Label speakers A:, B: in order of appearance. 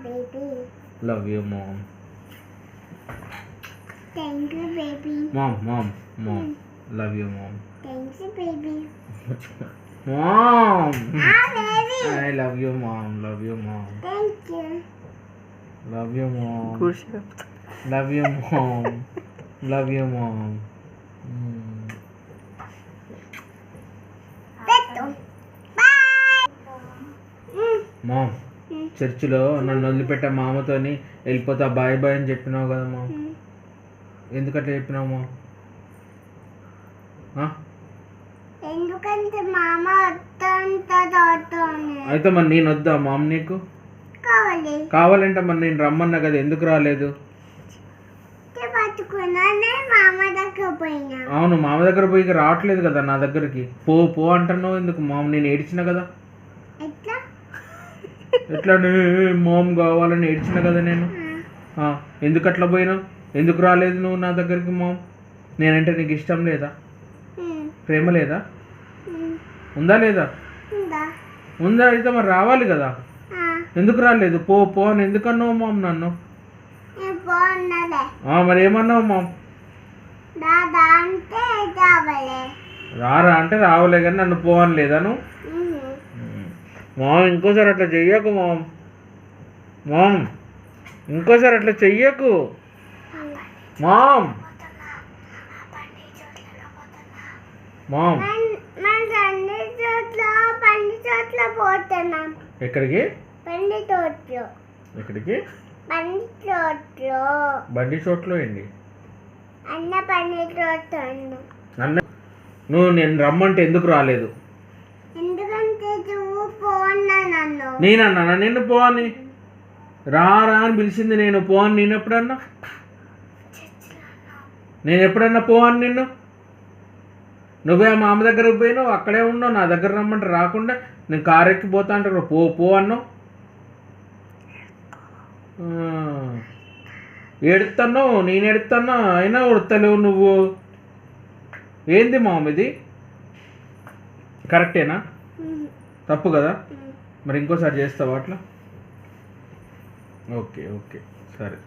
A: baby.
B: Love you, mom.
A: Thank you, baby.
B: Mom. Love you, mom.
A: Thank you, baby.
B: Mom.
A: Baby.
B: I love you, mom. Love you, mom.
A: Thank you.
B: Love you, mom.
C: Good.
B: Love you, mom. Love you, mom.
A: Petto. Bye.
B: Mom చర్చిలో నన్ను వదిలిపెట్టే మామతోని వెళ్ళిపోతా bye bye అని చెప్పినావు కదా ma'am. ఎందుకట్లా చెప్పినావు ma'am?
A: ఎందుకంటే మామ వద్దంటుంది.
B: అయితే మరి నేను వద్దా మామ్ నీకు? కావాలంటే మరి నేను రమ్మన్నా కదా, ఎందుకు రాలేదు?
A: పట్టుకున్నానే మామ దగ్గర పోయినా.
B: అవును, మామ దగ్గర పోయి రావట్లేదు కదా నా దగ్గరికి. పో అంటున్నావు ఎందుకు మామ్? నేను ఏడ్చిన కదా.
A: ఎట్లా
B: ఎట్లా మామ్ కావాలని ఏడ్చిన కదా నేను. ఎందుకు అట్లా పోయినావు? ఎందుకు రాలేదు నువ్వు నా దగ్గరికి మామ్? నేనంటే నీకు ఇష్టం లేదా? ప్రేమ లేదా? ఉందా లేదా? ఉందా? అయితే మరి రావాలి కదా. ఎందుకు రాలేదు? పో అని ఎందుకు అన్నావు మామ్ నన్ను? మరి ఏమన్నావు మామ్? రారా అంటే రావలే కానీ నన్ను పో అని లేదా నువ్వు? మామ్ ఇంకోసారి అట్లా చెయ్యకు మామ్. ఇంకోసారి అట్లా చెయ్యకు మామ్. ఎక్కడికి? ఎక్కడికి? బండి చోట్లో ఏంటి నన్ను? నువ్వు నేను రమ్మంటే ఎందుకు రాలేదు? నేనన్నా నిన్ను పో అని? రా అని పిలిచింది నేను. పో అని నేను ఎప్పుడన్నా? నేను ఎప్పుడన్నా పో అని నిన్ను? నువ్వే మామ దగ్గరకు పోయినావు, అక్కడే ఉన్నావు. నా దగ్గర రమ్మంటే రాకుండా నేను కారు ఎక్కిపోతా అంటారు. పో అన్నావు. ఏడుస్తాను, నేను ఏడుస్తాను, అయినా ఉడతలేవు నువ్వు. ఏంది మామ ఇది? కరెక్టేనా? తప్పు కదా? మరి ఇంకోసారి చేస్తావా అట్లా? ఓకే సరే.